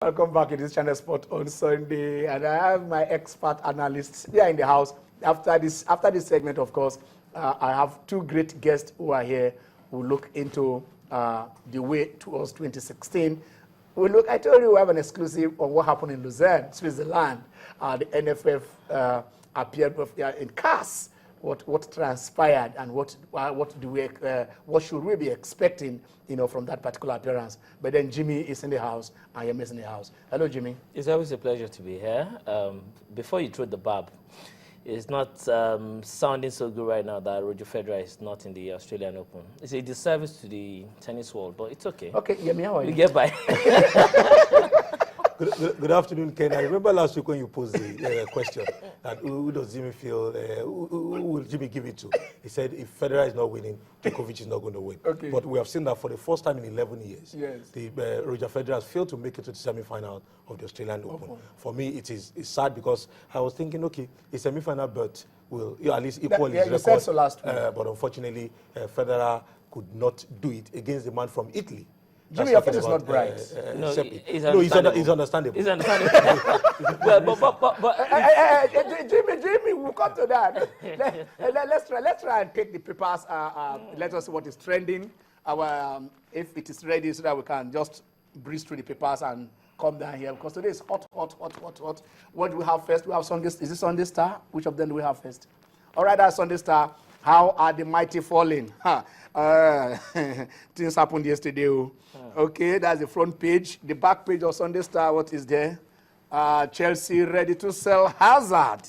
Welcome back to this Channel Sport on Sunday, and I have my expert analysts here in the house. After this segment, of course, I have two great guests who are here who look into the way towards 2016. I told you we have an exclusive on what happened in Lausanne, Switzerland. The NFF appeared in CAS. What transpired and what should we be expecting, from that particular appearance? But then Jimmy is in the house, I am in the house. Hello, Jimmy. It's always a pleasure to be here. Before you throw the barb, it's not sounding so good right now that Roger Federer is not in the Australian Open. It's a disservice to the tennis world, but it's okay. Okay, Yemi, how are you? We get by. Good afternoon, Ken. I remember last week when you posed the question that who does Jimmy feel, who will Jimmy give it to? He said if Federer is not winning, Djokovic is not going to win. Okay. But we have seen that for the first time in 11 years. Yes. Roger Federer has failed to make it to the semi-final of the Australian Open. For me, it's sad because I was thinking, okay, a semi-final berth will at least equal his record. You said so last week. But unfortunately, Federer could not do it against the man from Italy. Jimmy, your face is not bright. No, he's understandable. It's understandable. Jimmy, we'll come to that. Let's try and take the papers. Let us see what is trending. If it is ready, so that we can just breeze through the papers and come down here, because today is hot. What do we have first? We have Sunday. Is it Sunday Star? Which of them do we have first? All right, that's Sunday Star. How are the mighty falling? Things happened yesterday. Okay, that's the front page. The back page of Sunday Star, what is there? Chelsea ready to sell Hazard.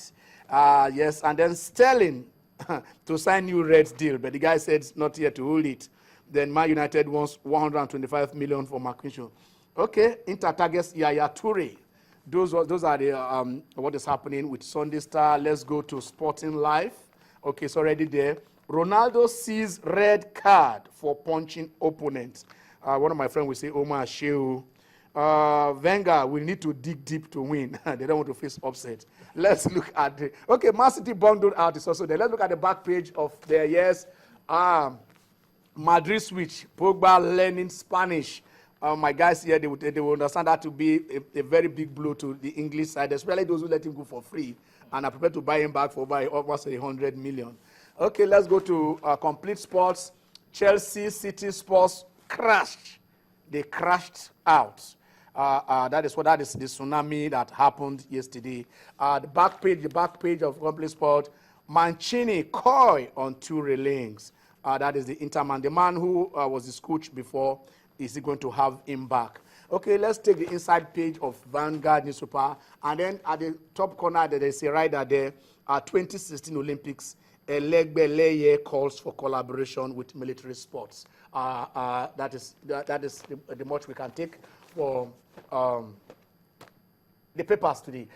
Yes, and then Sterling to sign new Reds deal, but the guy said it's not here to hold it. Then Man United wants 125 million for Marquinhos. Okay, Inter targets Yaya Toure. Those are the what is happening with Sunday Star. Let's go to Sporting Life. Okay, it's already there. Ronaldo sees red card for punching opponents. One of my friends will say, Omar Sheu. Wenger will need to dig deep to win. They don't want to face upset. Let's look at the... Okay, Man City bundled out is also there. Let's look at the back page of their yes. Madrid switch. Pogba learning Spanish. My guys here, they will understand that to be a very big blow to the English side, especially those who let him go for free and are prepared to buy him back for almost 100 million. Okay, let's go to Complete Sports. Chelsea City Sports crashed. They crashed out. That is the tsunami that happened yesterday. The back page of Complete Sports. Mancini coy on two railings. That is the Interman. The man who was his coach before, is he going to have him back? Okay, let's take the inside page of Vanguard newspaper, and then at the top corner there is a rider there. 2016 Olympics, Elegbeleye calls for collaboration with military sports. That is the much we can take for the papers today.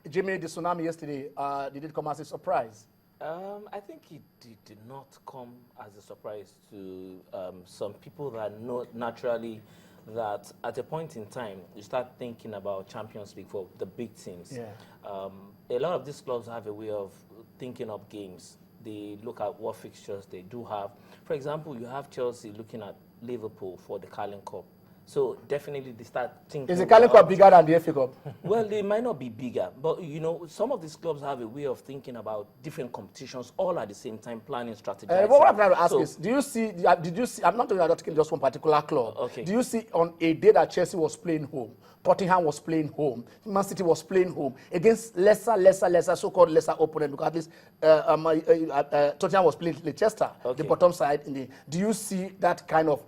Jimmy, the tsunami yesterday, did it come as a surprise? I think it did not come as a surprise to some people that know naturally that at a point in time, you start thinking about Champions League for the big teams. Yeah. A lot of these clubs have a way of thinking up games. They look at what fixtures they do have. For example, you have Chelsea looking at Liverpool for the Carling Cup. So definitely they start thinking. Is the Carling Cup bigger than the FA Cup? Well, they might not be bigger, but some of these clubs have a way of thinking about different competitions all at the same time, planning, strategizing. What I'm trying to ask is, did you see? I'm not talking just one particular club. Okay. Do you see on a day that Chelsea was playing home, Tottenham was playing home, Man City was playing home against lesser so-called lesser opponent? Because at least Tottenham was playing Leicester, the bottom side. Do you see that kind of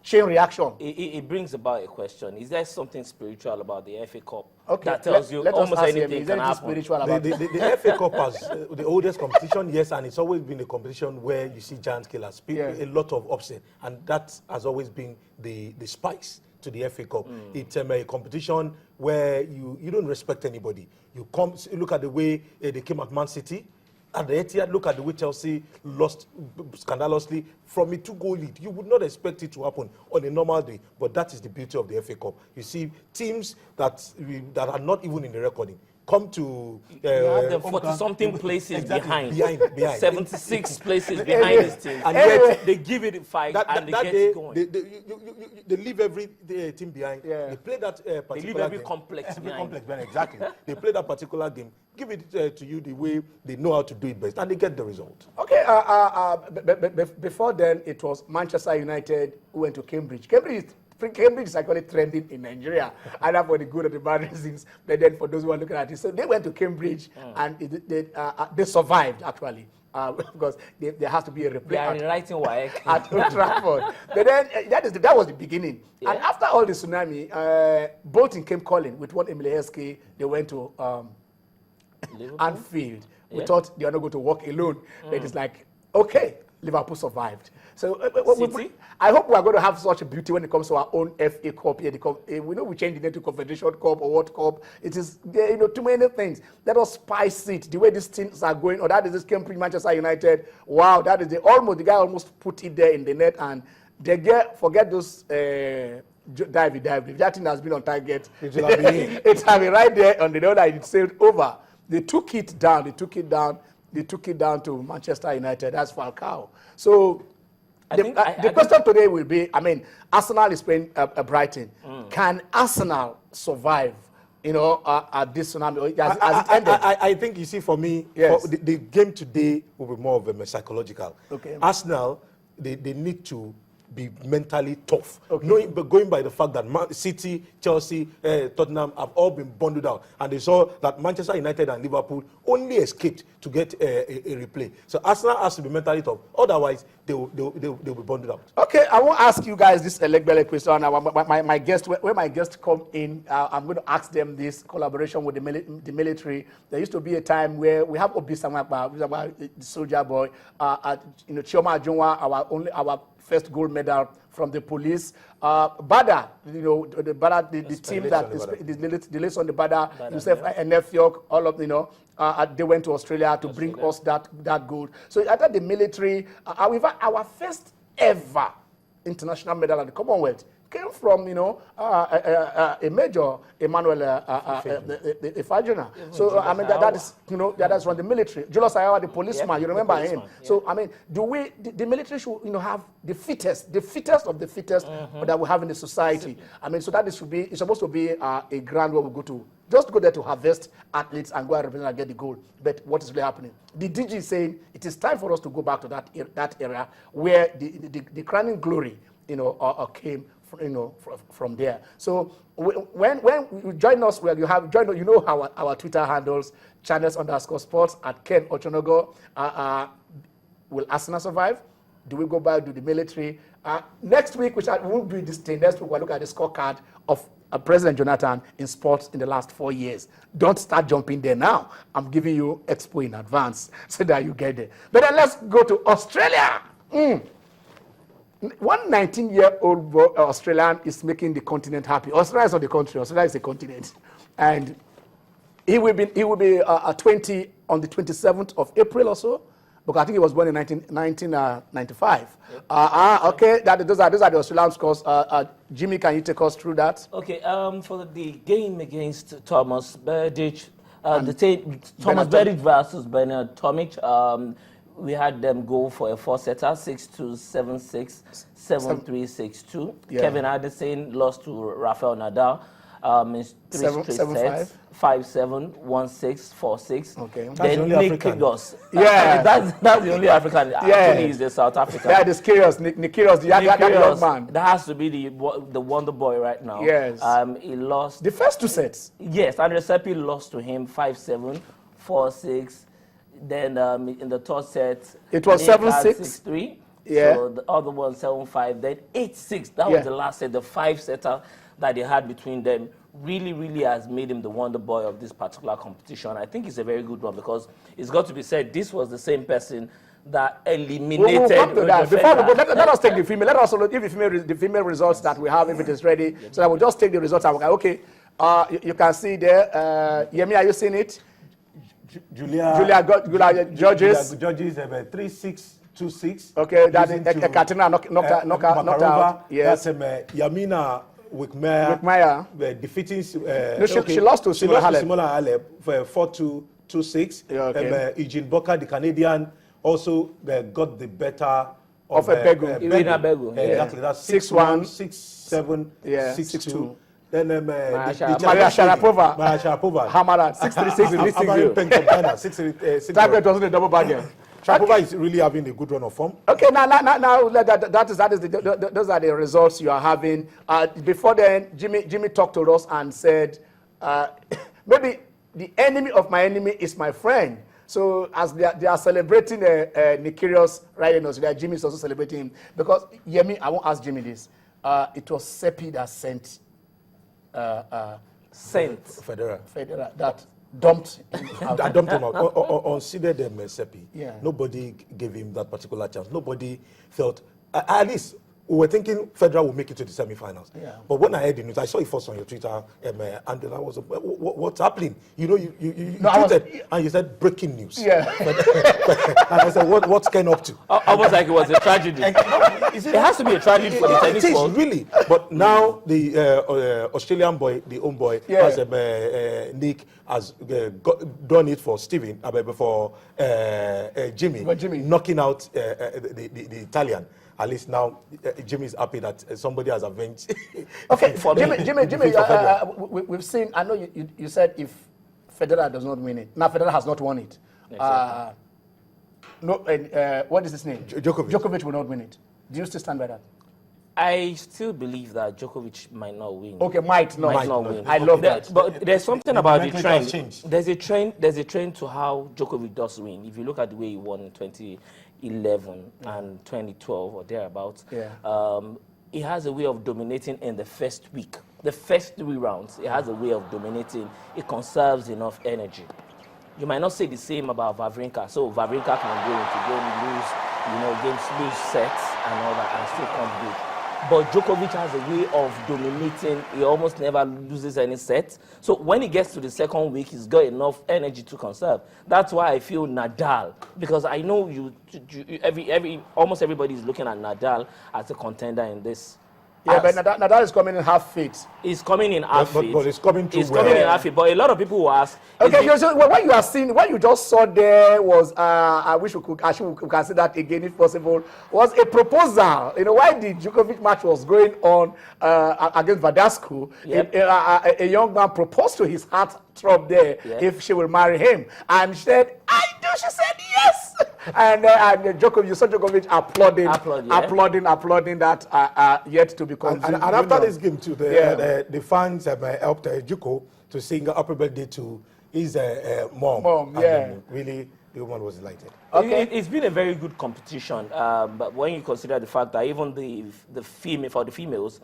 chain reaction? It brings about a question. Is there something spiritual about the FA Cup that tells you almost anything can happen? The FA Cup has the oldest competition, yes, and it's always been a competition where you see giant killers, a lot of upset, and that has always been the spice to the FA Cup. It's a competition where you don't respect anybody. You look at the way they came at Man City. At the Etihad, look at the way Chelsea lost scandalously from a 2-goal lead. You would not expect it to happen on a normal day, but that is the beauty of the FA Cup. You see teams that are not even in the reckoning come to You have them home 40-something ground, places exactly, behind. 76 places behind this team. And yet, they give it a fight and they get day, it going. they leave every team behind. Yeah. They play that particular They leave every game. complex Every behind. complex behind, exactly. They play that particular game, give it to you the way they know how to do it best, and they get the result. Okay, before then, it was Manchester United who went to Cambridge. Cambridge is actually trending in Nigeria, either for the good or the bad reasons. But then for those who are looking at it, so they went to Cambridge and they survived actually. Because there has to be a replay. They are rewriting WAEC. At Old Trafford. But then that was the beginning. Yeah. And after all the tsunami, Bolton came calling with one Emile Heskey. They went to Liverpool? Anfield. We Yeah. thought they are not going to walk alone. But it's like, okay, Liverpool survived. So City? I hope we are going to have such a beauty when it comes to our own FA Cup here. We know we changed the name to Confederation Cup or World Cup. It is, too many things. Let us spice it. The way these things are going, or that is this Cambridge Manchester United. Wow, that is the guy almost put it there in the net, and they forget those divey. If that thing has been on target, It will have been in. it's having right there on the other side. It sailed over. They took it down. They took it down to Manchester United. That's Falcao. So the question today will be, Arsenal is playing Brighton. Can Arsenal survive, at this tsunami? Has it ended? I think, you see, for me, Yes. the game today will be more of a psychological. Okay. Arsenal, they need to be mentally tough. Okay. But going by the fact that City, Chelsea, Tottenham have all been bundled out, and they saw that Manchester United and Liverpool only escaped to get a replay. So Arsenal has to be mentally tough. Otherwise, they'll be bundled out. Okay, I won't ask you guys this Elegbele question. My guest, when my guests come in, I'm going to ask them this collaboration with the military. There used to be a time where we have Obi Samapa, the soldier boy, Chioma Ajunwa, our first gold medal from the police. Bada, the Bada, the team that the list on the Bada, Yusuf and Nefiok, all of they went to Australia to bring us that gold. So I thought the military, our first ever international medal at the Commonwealth came from a major Emmanuel Ifajuna. So that is that is from the military. Julius Ayawa, the policeman, you remember him. Yeah. So do we the military should have the fittest of the fittest that we have in the society. So that should be, it's supposed to be a ground where we go to. Just go there to harvest athletes and go and represent and get the gold. But what is really happening? The DG is saying it is time for us to go back to that era where the crowning glory came from there. So when you join us, well, you know our Twitter handles, channels_sports at Ken Ochonogo. Will Arsenal survive? Do we go back to the military? Next week, which we'll do this thing. Next week, we'll look at the scorecard of President Jonathan in sports in the last 4 years. Don't start jumping there now. I'm giving you expo in advance so that you get there. But then let's go to Australia. One 19-year-old Australian is making the continent happy. Australia is not the country. Australia is a continent, and he will be 20 on the 27th of April or so, because I think he was born in 1995. Okay, those are the Australian scores. Jimmy, can you take us through that? Okay, for the game against Thomas Berdych, Thomas Berdych versus Bernard Tomic, we had them go for a 4-setter, 6-2, 7-6, 7-3, 6-2. Yeah. Kevin Anderson lost to Rafael Nadal in 3 straight sets, 5-7, 1-6, 4-6. Okay. That's the Then only Nick African. Kyrgios. Yeah. That's the only African. Actually, he's the South African. Yeah, this Kyrgios, Nick Kyrgios, the young man. That has to be the wonder boy right now. Yes. He lost. The first 2 sets. Yes, Andre Seppi lost to him 5-7, 4-6. Then in the third set, It was Nick had 7-6. 6-3. Yeah. So the other one 7-5. Then 8-6. That was the last set, the 5-setter that they had between them. Really, really has made him the wonder boy of this particular competition. I think it's a very good one because it's got to be said this was the same person that eliminated. We'll come to that. Roger Before we go, Federer. let us take the female. Let us also give the female results that we have if it is ready. So that we'll just take the results and we'll go, okay. You can see there. Yemi, are you seeing it? Julia Judges. Judges have a 3-6-2-6. Okay, that is Katrina knocked out. Yes. That's Yamina Maya. Defeating. She lost to Simona Halep. Simona Halep for 4-2, 2-6. Yeah, okay. Eugene Boka, the Canadian, also got the better of a Begu. Irina Begu. Exactly. That's 6-1, 6-7, yeah, 6-2. Then Maria Sharapova hammered at 6-3, 6-0. Tiebreak wasn't a double bargain. Sharapova is really having a good run of form. Okay, now those are the results you are having. Before then, Jimmy talked to us and said, maybe the enemy of my enemy is my friend. So as they are celebrating Nick Kyrgios right in Australia, Jimmy is also celebrating him. Because, Yemi, I won't ask Jimmy this. It was Seppi that sent Federer that dumped him out. I dumped him out. Unseeded Seppi. Yeah. Nobody gave him that particular chance. Nobody felt, at least, we were thinking Federer would make it to the semi-finals. Yeah. But when I heard the news, I saw it first on your Twitter, and I was, what's happening? You know, you tweeted, and you said, breaking news. Yeah. And I said, what's Ken up to? Almost like it was a tragedy. It has to be a tragedy for the tennis world. It is, really. But now the Australian boy, the home boy, has, Nick, has done it for Steven, for Jimmy, knocking out the Italian. At least now, Jimmy is happy that somebody has avenged. Okay, for Jimmy, we've seen. I know you said if Federer does not win it. Now Federer has not won it. Exactly. What is his name? Djokovic will not win it. Do you still stand by that? I still believe that Djokovic might not win. Okay, might not win. I love that. But there's something about the trend. Change. There's a trend to how Djokovic does win. If you look at the way he won in 2011 and 2012 or thereabouts, he has a way of dominating in the first week. The first 3 rounds, he has a way of dominating. It conserves enough energy. You might not say the same about Wawrinka. So Wawrinka can go into games, lose sets and all that, and still come good. But Djokovic has a way of dominating. He almost never loses any set. So when he gets to the second week, he's got enough energy to conserve. That's why I feel Nadal, because I know almost everybody is looking at Nadal as a contender in this. Yeah, but Nadal is coming in half fit. He's coming in half fit. But it's coming too well. He's coming in half fit. But a lot of people will ask. Okay, so what you are seeing, what you just saw there was, I wish we could see that again if possible, was a proposal. You know, while the Djokovic match was going on against Verdasco, a young man proposed to his heartthrob there if she will marry him. And she said, I do. She said yes. And Djokovic, you saw Djokovic applauding that yet to be consumed. And after this game too, the fans have helped Djoko to sing happy birthday to his mom. Really, the woman was delighted. Okay. It's been a very good competition, but when you consider the fact that even the females,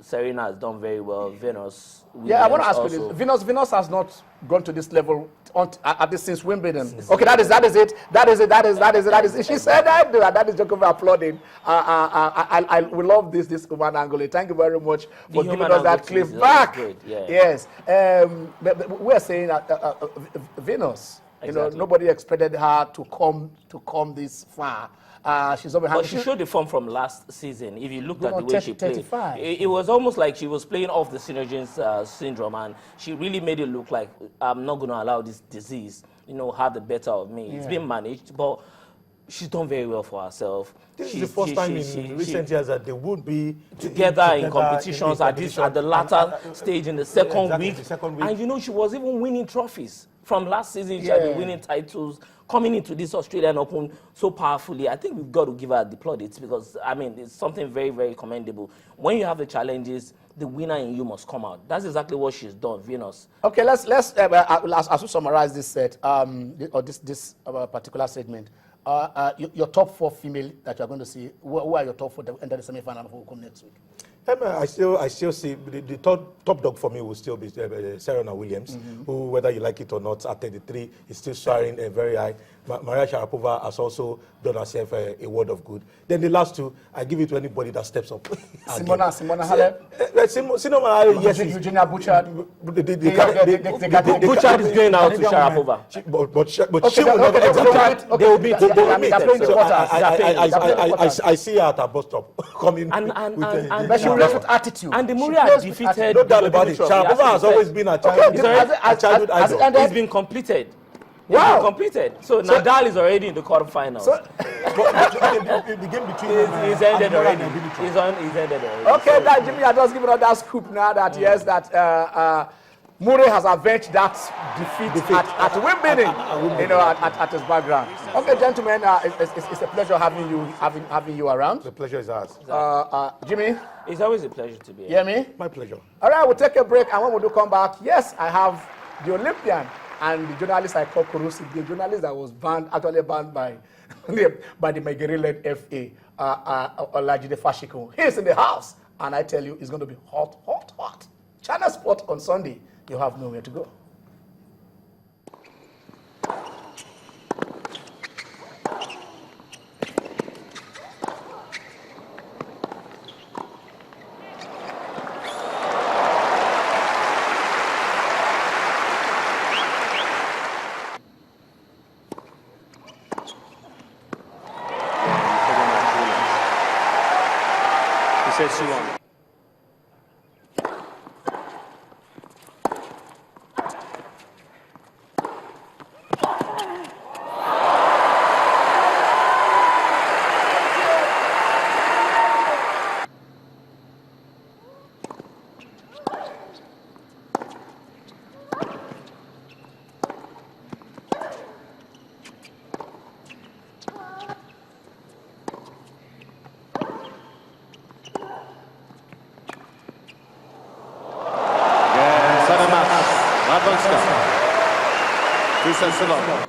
Serena has done very well. Venus. I want to ask you this. Venus has not gone to this level at this since Wimbledon. Okay, that is it. She said that is Djokovic applauding. I will love this human angle. Thank you very much for giving us that clip back. Yes. But we're saying Venus. You know, nobody expected her to come this far. But she showed the form from last season. If you looked at the way she played, it was almost like she was playing off the Synergens syndrome, and she really made it look like I'm not going to allow this disease, have the better of me. It's been managed, but she's done very well for herself. This is the first time in recent years that they would be together in competitions at the latter stage in the second week. And she was even winning trophies. From last season, she had been winning titles, coming into this Australian Open so powerfully. I think we've got to give her the plaudits because, it's something very, very commendable. When you have the challenges, the winner in you must come out. That's exactly what she's done, Venus. Okay, let's as we summarize this set, or this particular segment, your top 4 female that you're going to see, who are your top 4 that enter the semi-final of World Cup next week? I still see the top dog for me will still be Serena Williams, who, whether you like it or not, at 33 is still soaring very high. Maria Sharapova has also done herself a word of good. Then the last two, I give it to anybody that steps up. Simona Halep. Simona Halep, yes. Eugenia Bouchard. Bouchard is going out to Sharapova. But she will never exit. They will meet. I see her at a bus stop coming. But she will race with attitude. And the Murray defeated. No doubt about it. Sharapova has always been a childhood idol. It's been completed. Wow. Been completed. So Nadal is already in the quarterfinals. The game between He's ended already. He's ended already. Okay, that Jimmy, I just given us that scoop now that yes, that Murray has avenged that defeat at Wimbledon, at his background. Okay, gentlemen, it's a pleasure having you around. The pleasure is ours. Jimmy, It's always a pleasure to be here. hear me? My pleasure. All right, we'll take a break, and when we do come back, yes, I have the Olympian and the journalist I call Kurusi, the journalist that was actually banned by the Megiri-led FA, Olajide Fashiko. He's in the house, and I tell you, it's going to be hot, hot, hot. China Sport on Sunday, you have nowhere to go. He says she won. Radwanska. 2 sets to love.